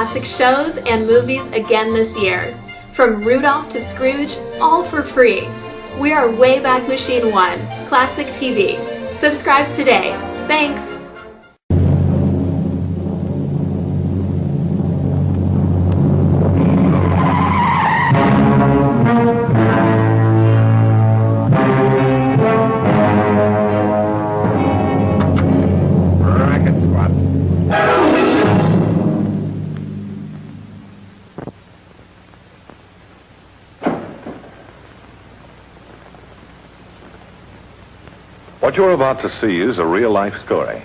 classic shows and movies again this year. From Rudolph to Scrooge, all for free. We are Wayback Machine 1, Classic TV. Subscribe today. Thanks! Racket Squad. What you're about to see is a real-life story,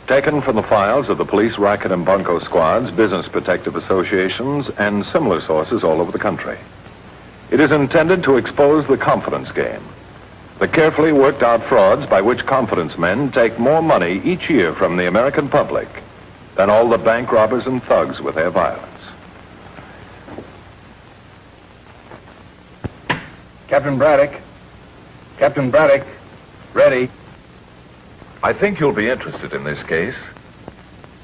taken from the files of the police racket and bunco squads, business protective associations, and similar sources all over the country. It is intended to expose the confidence game, the carefully worked-out frauds by which confidence men take more money each year from the American public than all the bank robbers and thugs with their violence. Captain Braddock. Captain Braddock. Ready. I think you'll be interested in this case.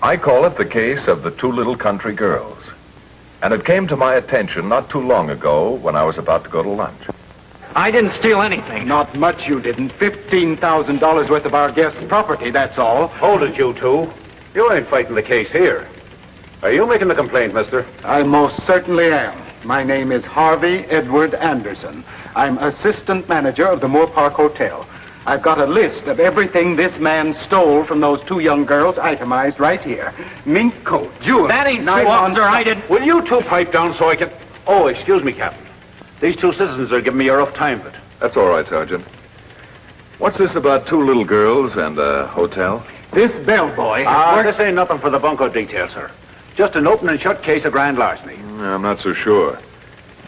I call it the case of the two little country girls. And it came to my attention not too long ago when I was about to go to lunch. I didn't steal anything. Not much you didn't. $15,000 worth of our guest's property, that's all. Hold it, you two. You ain't fighting the case here. Are you making the complaint, mister? I most certainly am. My name is Harvey Edward Anderson. I'm assistant manager of the Moore Park Hotel. I've got a list of everything this man stole from those two young girls itemized right here. Mink coat, jewelry. That ain't true, nylon officer. I didn't. Will you two pipe down so I can... Oh, excuse me, Captain. These two citizens are giving me a rough time of it. That's all right, Sergeant. What's this about two little girls and a hotel? This bellboy. This ain't nothing for the bunco detail, sir. Just an open and shut case of grand larceny. I'm not so sure.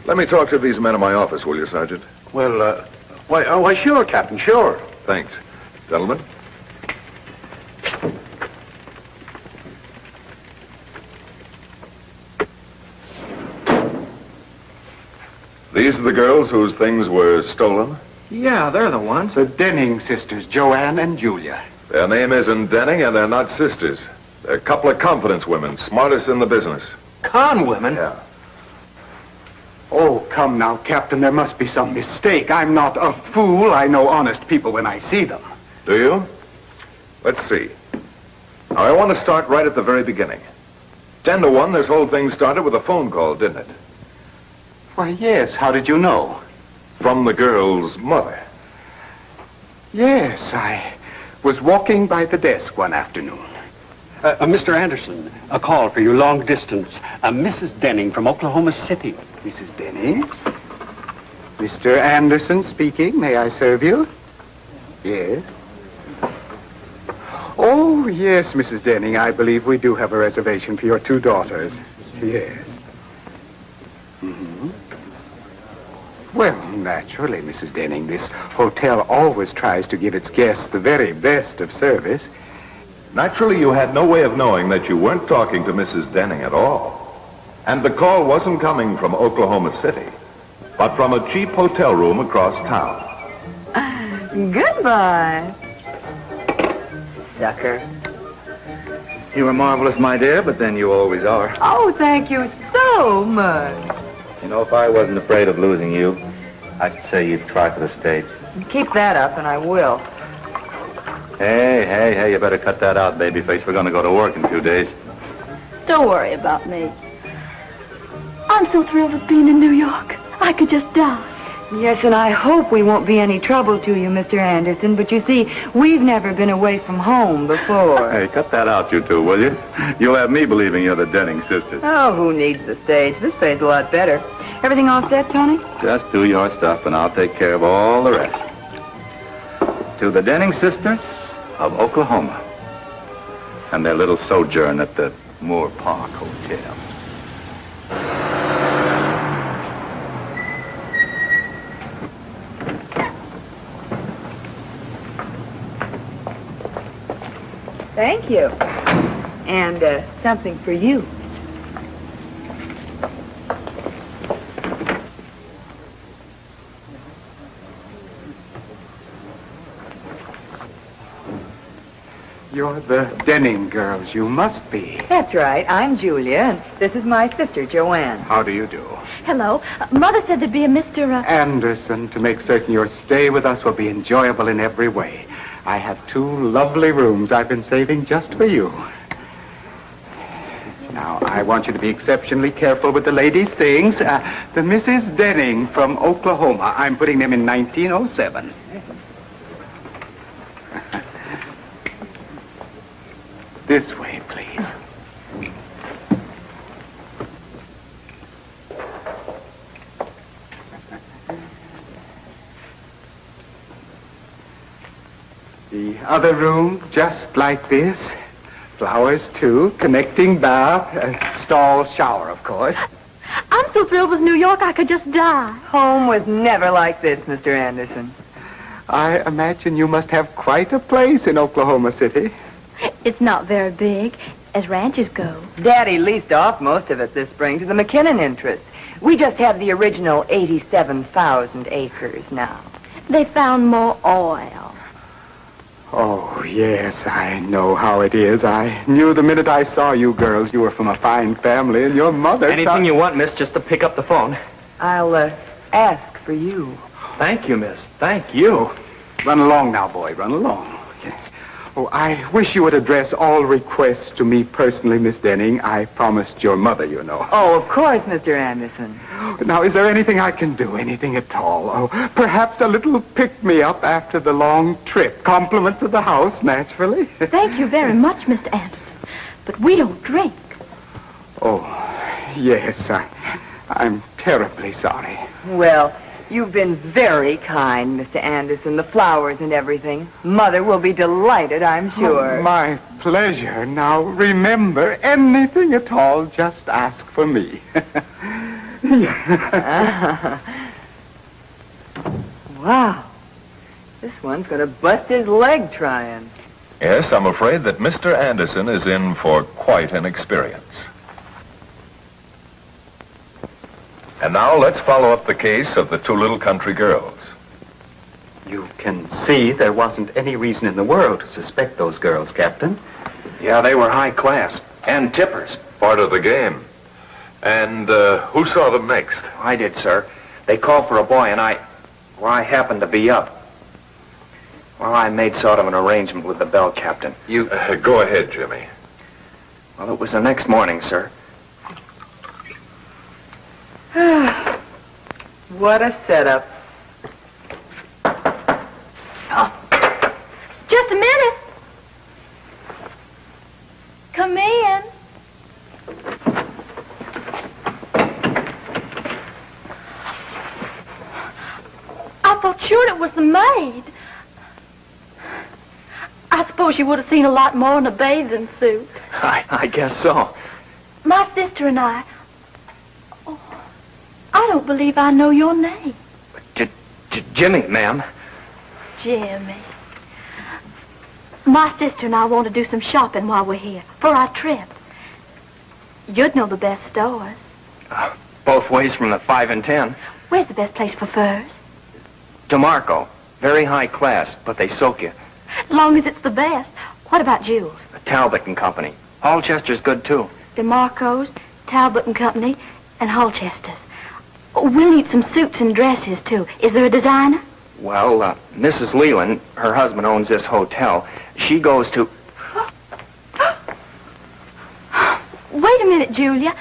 Let me talk to these men in my office, will you, Sergeant? Well, why, sure, Captain, sure. Thanks. Gentlemen? These are the girls whose things were stolen? Yeah, they're the ones. The Denning sisters, Joanne and Julia. Their name isn't Denning, and they're not sisters. They're a couple of confidence women, smartest in the business. Con women? Yeah. Oh, come now, Captain, there must be some mistake. I'm not a fool. I know honest people when I see them. Do you? Let's see. Now, I want to start right at the very beginning. 10 to 1, this whole thing started with a phone call, didn't it? Why, yes. How did you know? From the girl's mother. Yes, I was walking by the desk one afternoon. Mr. Anderson, a call for you long distance. Mrs. Denning from Oklahoma City. Mrs. Denning? Mr. Anderson speaking. May I serve you? Yes. Oh, yes, Mrs. Denning. I believe we do have a reservation for your two daughters. Yes. Mm-hmm. Well, naturally, Mrs. Denning, this hotel always tries to give its guests the very best of service. Naturally, you had no way of knowing that you weren't talking to Mrs. Denning at all. And the call wasn't coming from Oklahoma City, but from a cheap hotel room across town. Goodbye, sucker. You were marvelous, my dear, but then you always are. Oh, thank you so much. You know, if I wasn't afraid of losing you, I'd say you'd try for the stage. Keep that up, and I will. Hey, you better cut that out, babyface. We're going to go to work in 2 days. Don't worry about me. I'm so thrilled with being in New York. I could just die. Yes, and I hope we won't be any trouble to you, Mr. Anderson. But you see, we've never been away from home before. Hey, cut that out, you two, will you? You'll have me believing you're the Denning sisters. Oh, who needs the stage? This pays a lot better. Everything all set, Tony? Just do your stuff, and I'll take care of all the rest. To the Denning sisters of Oklahoma and their little sojourn at the Moore Park Hotel. Thank you. And something for you. You're the Denning girls. You must be. That's right. I'm Julia, and this is my sister, Joanne. How do you do? Hello. Mother said there'd be a Mr. Anderson, to make certain your stay with us will be enjoyable in every way. I have 2 lovely rooms I've been saving just for you. Now, I want you to be exceptionally careful with the ladies' things. The Mrs. Denning from Oklahoma. I'm putting them in 1907. This way, please. The other room, just like this. Flowers, too. Connecting bath. Stall shower, of course. I'm so thrilled with New York I could just die. Home was never like this, Mr. Anderson. I imagine you must have quite a place in Oklahoma City. It's not very big, as ranches go. Daddy leased off most of it this spring to the McKinnon interest. We just have the original 87,000 acres now. They found more oil. Oh, yes, I know how it is. I knew the minute I saw you girls you were from a fine family, and your mother... Anything you want, miss, just to pick up the phone. I'll ask for you. Thank you, miss. Thank you. Run along now, boy. Run along. Yes. Oh, I wish you would address all requests to me personally, Miss Denning. I promised your mother, you know. Oh, of course, Mr. Anderson. Now, is there anything I can do? Anything at all? Oh, perhaps a little pick-me-up after the long trip. Compliments of the house, naturally. Thank you very much, Mr. Anderson. But we don't drink. Oh, yes, I'm terribly sorry. Well, you've been very kind, Mr. Anderson. The flowers and everything. Mother will be delighted, I'm sure. Oh, my pleasure. Now, remember, anything at all, just ask for me. Wow. This one's going to bust his leg trying. Yes, I'm afraid that Mr. Anderson is in for quite an experience. And now let's follow up the case of the 2 little country girls. You can see there wasn't any reason in the world to suspect those girls, Captain. Yeah, they were high class. And tippers. Part of the game. And who saw them next? I did, sir. They called for a boy, and I happened to be up. Well, I made sort of an arrangement with the bell captain. You... go ahead, Jimmy. Well, it was the next morning, sir. What a setup. Oh. Just a minute. Come in. I thought sure it was the maid. I suppose you would have seen a lot more in a bathing suit. I guess so. My sister and I don't believe I know your name. Jimmy, ma'am. Jimmy. My sister and I want to do some shopping while we're here for our trip. You'd know the best stores. Both ways from the 5 and 10. Where's the best place for furs? DeMarco. Very high class, but they soak you. As long as it's the best. What about jewels? Talbot and Company. Holchester's good, too. DeMarco's, Talbot and Company, and Holchester's. We'll need some suits and dresses, too. Is there a designer? Well, Mrs. Leland, her husband owns this hotel. She goes to... Wait a minute, Julia.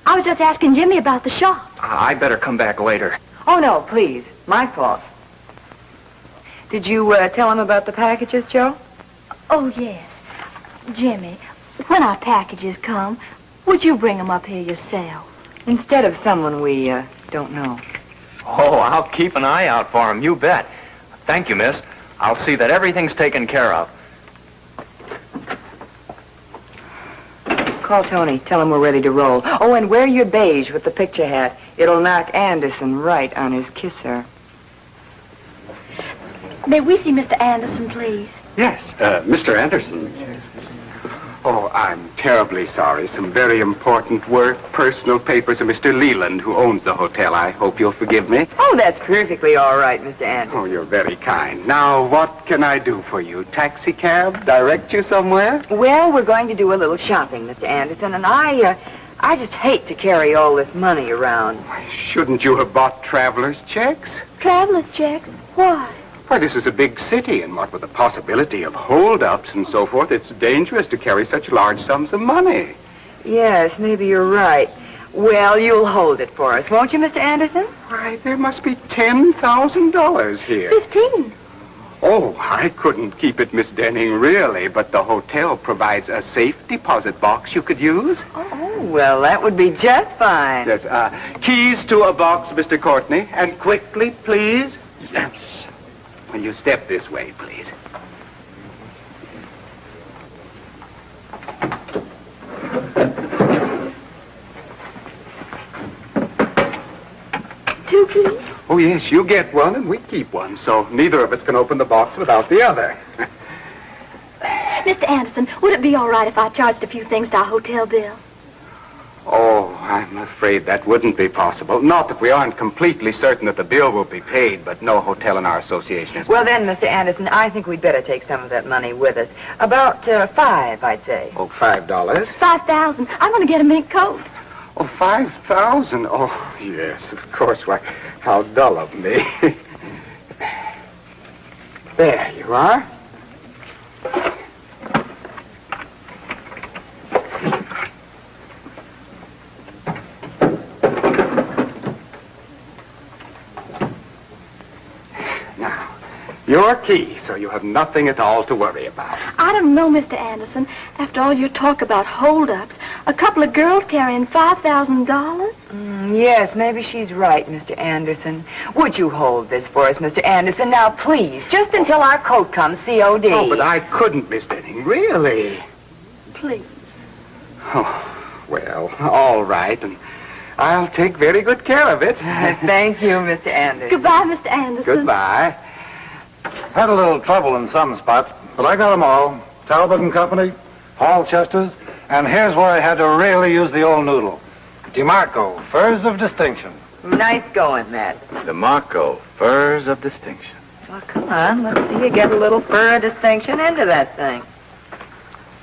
I was just asking Jimmy about the shops. I better come back later. Oh, no, please. My fault. Did you tell him about the packages, Joe? Oh, yes. Jimmy, when our packages come, would you bring them up here yourself? Instead of someone we don't know. Oh, I'll keep an eye out for him, you bet. Thank you, miss. I'll see that everything's taken care of. Call Tony. Tell him we're ready to roll. Oh, and wear your beige with the picture hat. It'll knock Anderson right on his kisser. May we see Mr. Anderson, please? Yes, Mr. Anderson. Oh, I'm terribly sorry. Some very important work, personal papers of Mr. Leland, who owns the hotel. I hope you'll forgive me. Oh, that's perfectly all right, Mr. Anderson. Oh, you're very kind. Now, what can I do for you? Taxi cab? Direct you somewhere? Well, we're going to do a little shopping, Mr. Anderson, and I just hate to carry all this money around. Why, shouldn't you have bought traveler's checks? Traveler's checks? Why? Why, this is a big city, and what with the possibility of holdups and so forth, it's dangerous to carry such large sums of money. Yes, maybe you're right. Well, you'll hold it for us, won't you, Mr. Anderson? Why, there must be $10,000 here. 15. Oh, I couldn't keep it, Miss Denning, really, but the hotel provides a safe deposit box you could use. Oh, well, that would be just fine. Yes, keys to a box, Mr. Courtney, and quickly, please. Yes. Will you step this way, please? Two keys? Oh, yes, you get one and we keep one, so neither of us can open the box without the other. Mr. Anderson, would it be all right if I charged a few things to our hotel bill? Oh, I'm afraid that wouldn't be possible. Not that we aren't completely certain that the bill will be paid, but no hotel in our association is... Well, then, Mr. Anderson, I think we'd better take some of that money with us. About $5, I'd say. Oh, $5? 5,000. I'm going to get a mink coat. Oh, 5,000? Oh, yes, of course. Why, how dull of me. There you are. Your key, so you have nothing at all to worry about. I don't know, Mr. Anderson. After all your talk about holdups, a couple of girls carrying $5,000? Yes, maybe she's right, Mr. Anderson. Would you hold this for us, Mr. Anderson? Now, please, just until our coat comes, COD. Oh, but I couldn't, Miss Denning, really. Please. Oh, well, all right, and I'll take very good care of it. Thank you, Mr. Anderson. Goodbye, Mr. Anderson. Goodbye. Had a little trouble in some spots, but I got them all. Talbot and Company, Hall Chester's, and here's where I had to really use the old noodle. DeMarco, Furs of Distinction. Nice going, Matt. DeMarco, Furs of Distinction. Well, come on, let's see you get a little fur of distinction into that thing.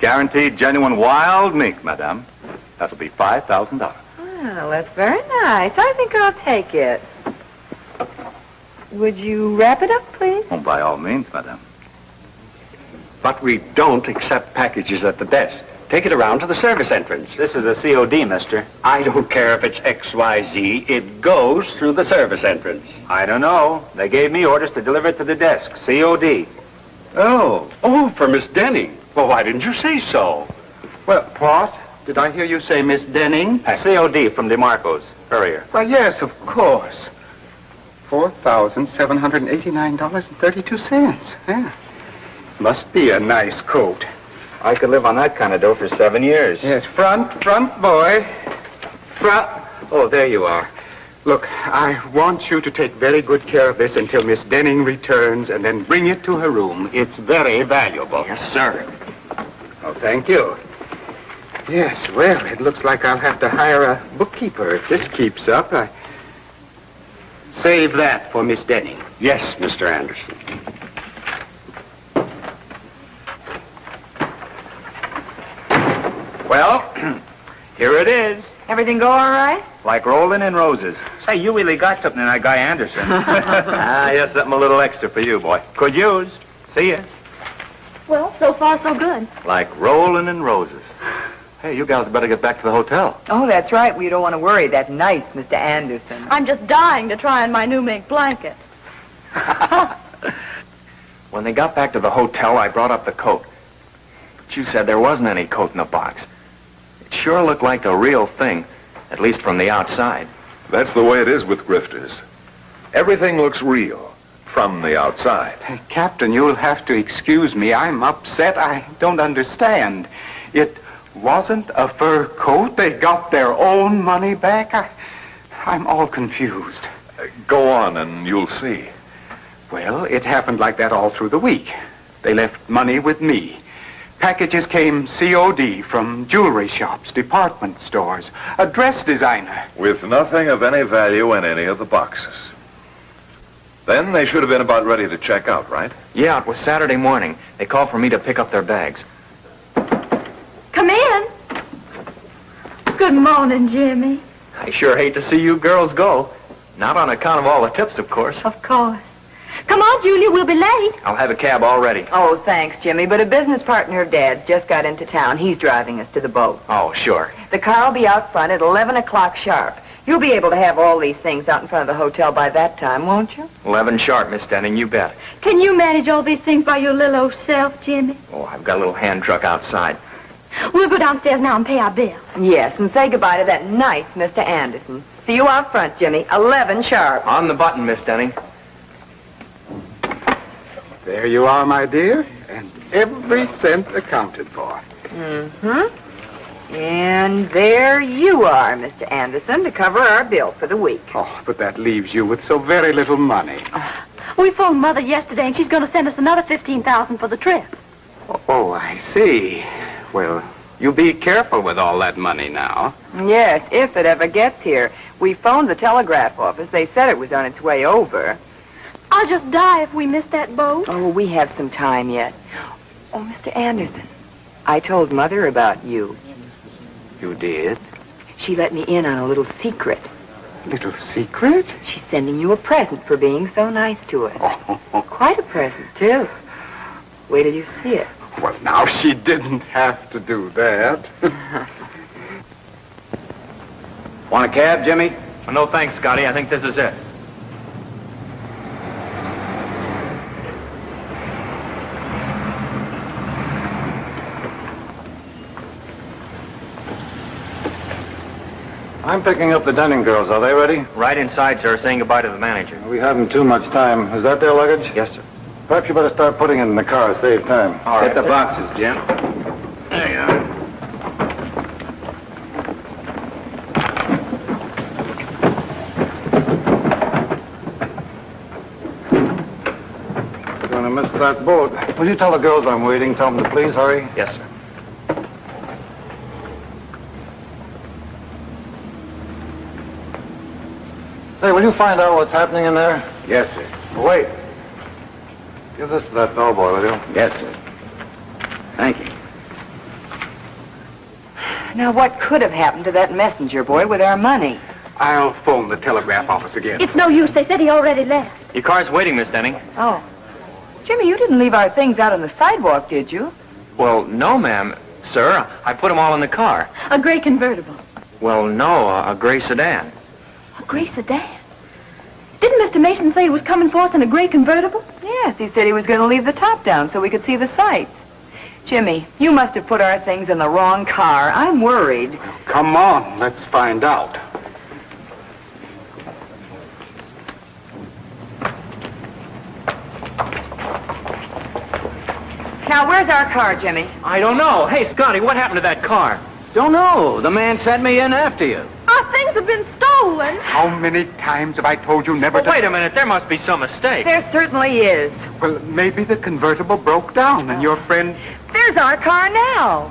Guaranteed genuine wild mink, madame. That'll be $5,000. Well, that's very nice. I think I'll take it. Would you wrap it up, please? Oh, by all means, madame. But we don't accept packages at the desk. Take it around to the service entrance. This is a COD, mister. I don't care if it's XYZ. It goes through the service entrance. I don't know. They gave me orders to deliver it to the desk. COD. Oh, for Miss Denning. Well, why didn't you say so? Well, what? Did I hear you say Miss Denning? COD from DeMarco's. Courier. Well, yes, of course. $4,789.32. Yeah. Must be a nice coat. I could live on that kind of dough for 7 years. Yes, front, boy. Front. Oh, there you are. Look, I want you to take very good care of this until Miss Denning returns and then bring it to her room. It's very valuable. Yes, sir. Oh, thank you. Yes, well, it looks like I'll have to hire a bookkeeper if this keeps up. Save that for Miss Denning. Yes, Mr. Anderson. Well, here it is. Everything go all right? Like rolling in roses. Say, you really got something in that guy Anderson. Yes, something a little extra for you, boy. Could use. See ya. Well, so far so good. Like rolling in roses. Hey, you gals better get back to the hotel. Oh, that's right. We don't want to worry that nice Mr. Anderson. I'm just dying to try on my new mink blanket. When they got back to the hotel, I brought up the coat. But you said there wasn't any coat in the box. It sure looked like the real thing, at least from the outside. That's the way it is with grifters. Everything looks real from the outside. Captain, you'll have to excuse me. I'm upset. I don't understand. It wasn't a fur coat. They got their own money back. I'm all confused. Go on and you'll see. Well, it happened like that all through the week. They left money with me. Packages came COD from jewelry shops, department stores, a dress designer. With nothing of any value in any of the boxes. Then they should have been about ready to check out, right? Yeah, it was Saturday morning. They called for me to pick up their bags. Come in. Good morning, Jimmy. I sure hate to see you girls go. Not on account of all the tips, of course. Of course. Come on, Julia, we'll be late. I'll have a cab all ready. Oh, thanks, Jimmy, but a business partner of Dad's just got into town. He's driving us to the boat. Oh, sure. The car will be out front at 11 o'clock sharp. You'll be able to have all these things out in front of the hotel by that time, won't you? 11 sharp, Miss Denning, you bet. Can you manage all these things by your little old self, Jimmy? Oh, I've got a little hand truck outside. We'll go downstairs now and pay our bill. Yes, and say goodbye to that nice Mr. Anderson. See you out front, Jimmy. 11 sharp. On the button, Miss Denning. There you are, my dear, and every cent accounted for. Mm-hmm. And there you are, Mr. Anderson, to cover our bill for the week. Oh, but that leaves you with so very little money. We phoned Mother yesterday, and she's going to send us another $15,000 for the trip. Oh, I see. Well, you be careful with all that money now. Yes, if it ever gets here. We phoned the telegraph office. They said it was on its way over. I'll just die if we miss that boat. Oh, we have some time yet. Oh, Mr. Anderson, I told Mother about you. You did? She let me in on a little secret. Little secret? She's sending you a present for being so nice to us. Oh. Quite a present, too. Wait till you see it. Well, now, she didn't have to do that. Want a cab, Jimmy? Oh, no, thanks, Scotty. I think this is it. I'm picking up the Denning girls. Are they ready? Right inside, sir, saying goodbye to the manager. We haven't too much time. Is that their luggage? Yes, sir. Perhaps you better start putting it in the car. Save time. All right, Get the sir. boxes, Jim. There you are. We're going to miss that boat. Will you tell the girls I'm waiting? Tell them to please hurry. Yes, sir. Say, will you find out what's happening in there? Yes, sir. Wait. Give this to that bellboy, will you? Yes, sir. Thank you. Now, what could have happened to that messenger boy with our money? I'll phone the telegraph office again. It's no use. They said he already left. Your car's waiting, Miss Denning. Oh. Jimmy, you didn't leave our things out on the sidewalk, did you? Well, no, ma'am. Sir, I put them all in the car. A gray convertible. Well, no, a gray sedan. A gray sedan? Didn't Mr. Mason say he was coming for us in a gray convertible? Yes, he said he was going to leave the top down so we could see the sights. Jimmy, you must have put our things in the wrong car. I'm worried. Come on, let's find out. Now, where's our car, Jimmy? I don't know. Hey, Scotty, what happened to that car? Don't know. The man sent me in after you. Our things have been stolen. How many times have I told you never Well, to... wait a minute. There must be some mistake. There certainly is. Well, maybe the convertible broke down and your friend... There's our car now.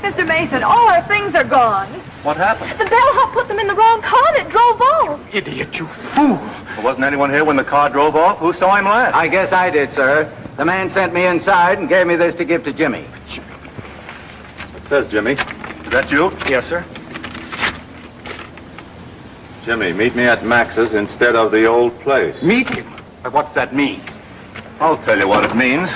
Mr. Mason, all our things are gone. What happened? The bellhop put them in the wrong car and it drove off. Idiot, you fool! Wasn't anyone here when the car drove off? Who saw him last? I guess I did, sir. The man sent me inside and gave me this to give to Jimmy. It says Jimmy. Is that you? Yes, sir. Jimmy, meet me at Max's instead of the old place. Meet him? But what's that mean? I'll tell you what it means.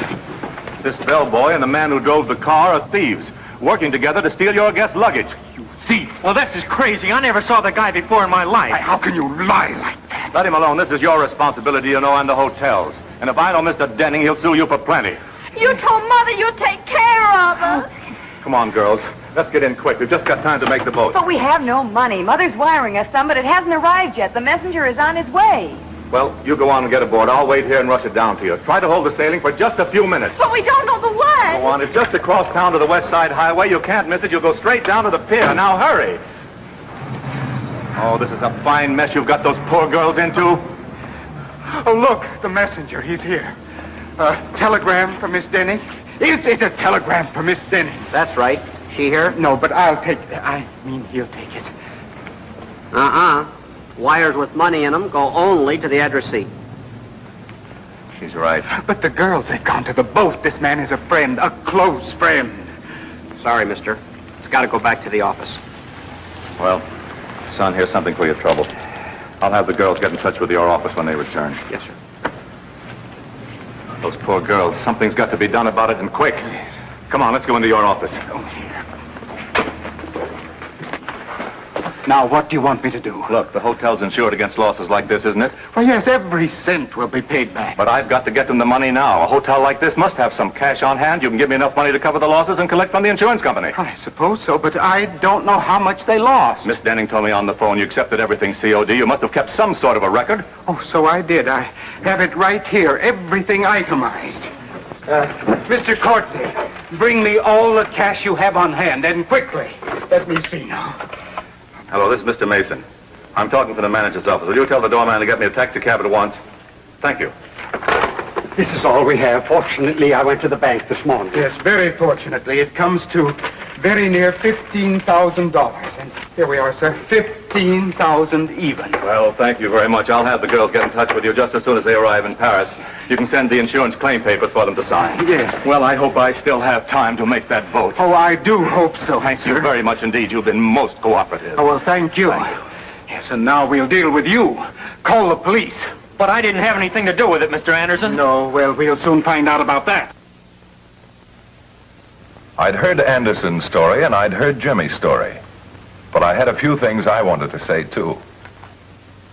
This bellboy and the man who drove the car are thieves, working together to steal your guest's luggage. You thief! Well, this is crazy. I never saw the guy before in my life. How can you lie like that? Let him alone. This is your responsibility, you know, and the hotel's. And if I know Mr. Denning, he'll sue you for plenty. You told Mother you'd take care of us. Come on, girls. Let's get in quick. We've just got time to make the boat. But we have no money. Mother's wiring us some, but it hasn't arrived yet. The messenger is on his way. Well, you go on and get aboard. I'll wait here and rush it down to you. Try to hold the sailing for just a few minutes. But we don't know the way. Go on. It's just across town to the West Side Highway. You can't miss it. You'll go straight down to the pier. Now, hurry. Oh, this is a fine mess you've got those poor girls into. Oh, look, the messenger. He's here. A telegram for Miss Denning? Is it a telegram for Miss Denning? That's right. She here? No, but I'll take it. I mean, he'll take it. Wires with money in them go only to the addressee. She's right. But the girls have gone to the boat. This man is a friend, a close friend. Sorry, mister. It's got to go back to the office. Well, son, here's something for your trouble. I'll have the girls get in touch with your office when they return. Yes, sir. Those poor girls. Something's got to be done about it, and quick. Come on, let's go into your office. Now, what do you want me to do? Look, the hotel's insured against losses like this, isn't it? Well, yes, every cent will be paid back. But I've got to get them the money now. A hotel like this must have some cash on hand. You can give me enough money to cover the losses and collect from the insurance company. I suppose so, but I don't know how much they lost. Miss Denning told me on the phone you accepted everything COD. You must have kept some sort of a record. Oh, so I did. I have it right here, everything itemized. Mr. Courtney, bring me all the cash you have on hand, and quickly. Let me see now. Hello, this is Mr. Mason. I'm talking from the manager's office. Will you tell the doorman to get me a taxi cab at once? Thank you. This is all we have. Fortunately, I went to the bank this morning. Yes, very fortunately. It comes to very near $15,000. And here we are, sir. 15,000 even. Well, thank you very much. I'll have the girls get in touch with you just as soon as they arrive in Paris. You can send the insurance claim papers for them to sign. Yes. Well, I hope I still have time to make that vote. Oh, I do hope so, Thank sir. you very much indeed. You've been most cooperative. Oh, well, thank you. Yes, and now we'll deal with you. Call the police. But I didn't have anything to do with it, Mr. Anderson. No, well, we'll soon find out about that. I'd heard Anderson's story and I'd heard Jimmy's story. But I had a few things I wanted to say, too.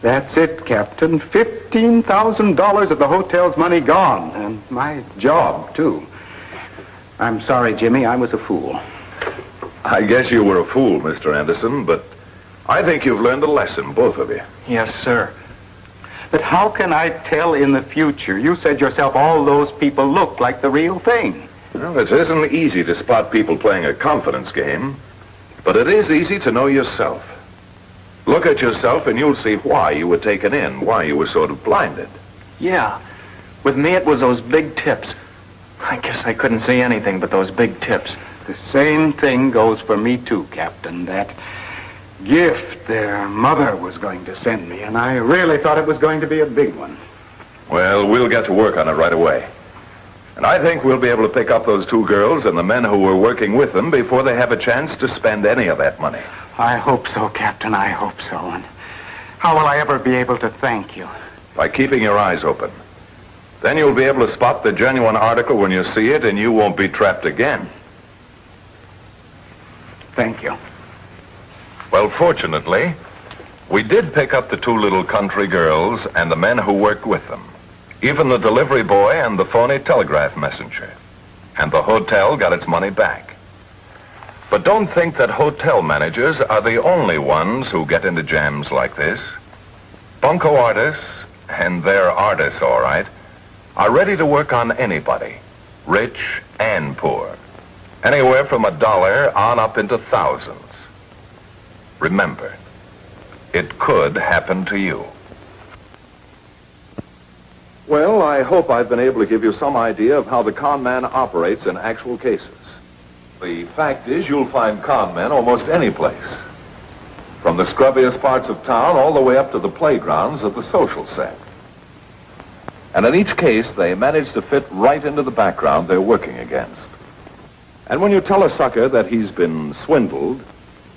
That's it, Captain. $15,000 of the hotel's money gone. And my job, too. I'm sorry, Jimmy. I was a fool. I guess you were a fool, Mr. Anderson, but I think you've learned a lesson, both of you. Yes, sir. But how can I tell in the future? You said yourself all those people look like the real thing. Well, it isn't easy to spot people playing a confidence game, but it is easy to know yourself. Look at yourself and you'll see why you were taken in, why you were sort of blinded. Yeah. With me, it was those big tips. I guess I couldn't see anything but those big tips. The same thing goes for me, too, Captain. That gift their mother was going to send me, and I really thought it was going to be a big one. Well, we'll get to work on it right away. And I think we'll be able to pick up those two girls and the men who were working with them before they have a chance to spend any of that money. I hope so, Captain. I hope so. And how will I ever be able to thank you? By keeping your eyes open. Then you'll be able to spot the genuine article when you see it, and you won't be trapped again. Thank you. Well, fortunately, we did pick up the two little country girls and the men who worked with them. Even the delivery boy and the phony telegraph messenger. And the hotel got its money back. But don't think that hotel managers are the only ones who get into jams like this. Bunco artists, and they're artists all right, are ready to work on anybody, rich and poor. Anywhere from $1 on up into thousands. Remember, it could happen to you. Well, I hope I've been able to give you some idea of how the con man operates in actual cases. The fact is, you'll find con men almost any place. From the scrubbiest parts of town all the way up to the playgrounds of the social set. And in each case, they manage to fit right into the background they're working against. And when you tell a sucker that he's been swindled,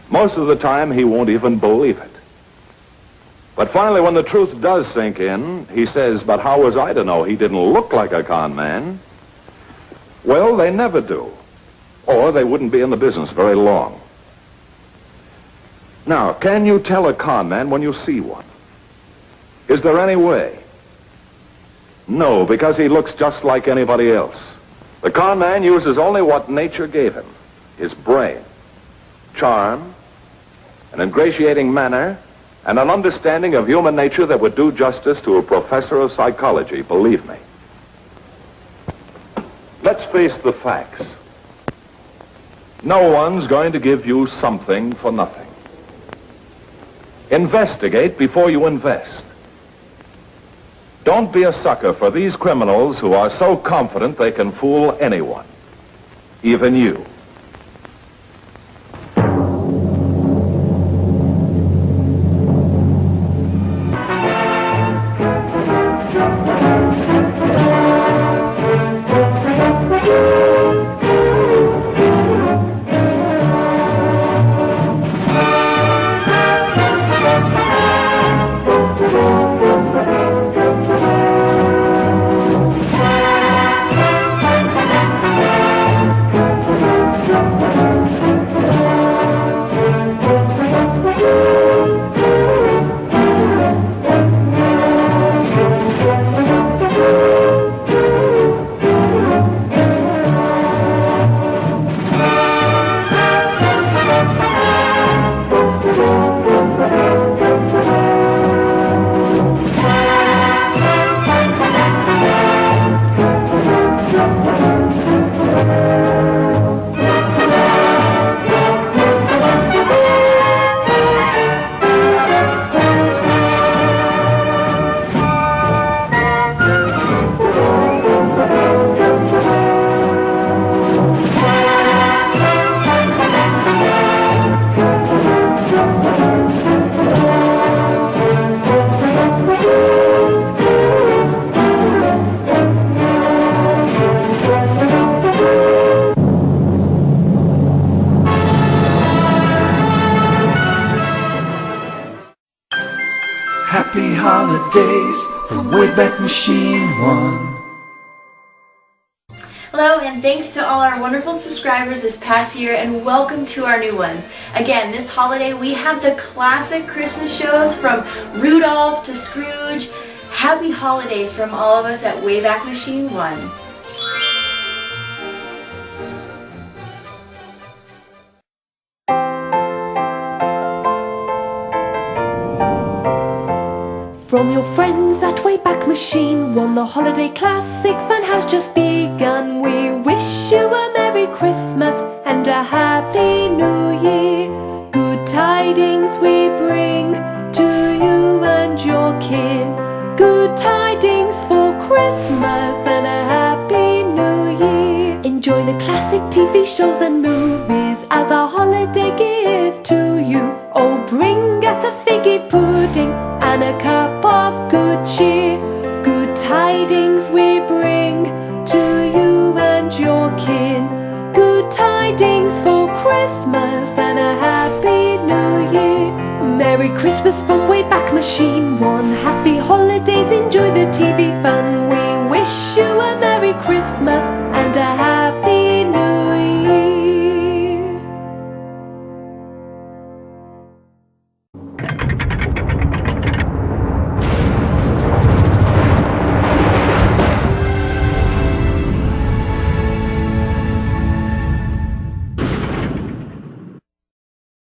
most of the time he won't even believe it. But finally, when the truth does sink in, he says, but how was I to know he didn't look like a con man? Well, they never do. Or they wouldn't be in the business very long. Now, can you tell a con man when you see one? Is there any way? No, because he looks just like anybody else. The con man uses only what nature gave him. His brain, charm, an ingratiating manner, and an understanding of human nature that would do justice to a professor of psychology, believe me. Let's face the facts. No one's going to give you something for nothing. Investigate before you invest. Don't be a sucker for these criminals who are so confident they can fool anyone, even you. Happy holidays from Wayback Machine 1. Hello, and thanks to all our wonderful subscribers this past year, and welcome to our new ones. Again, this holiday we have the classic Christmas shows from Rudolph to Scrooge. Happy holidays from all of us at Wayback Machine 1. From your friends at Wayback Machine 1, the holiday classic fun has just begun. We wish you a Merry Christmas and a Happy New Year. Good tidings we bring to you and your kin. Good tidings for Christmas and a Happy New Year. Enjoy the classic TV shows and movies as a holiday gift to you. Oh, bring us a figgy pudding and a cup of good cheer. Good tidings we bring to you and your kin. Good tidings for Christmas and a Happy New Year. Merry Christmas from Wayback Machine 1. Happy holidays, enjoy the TV fun. We wish you a Merry Christmas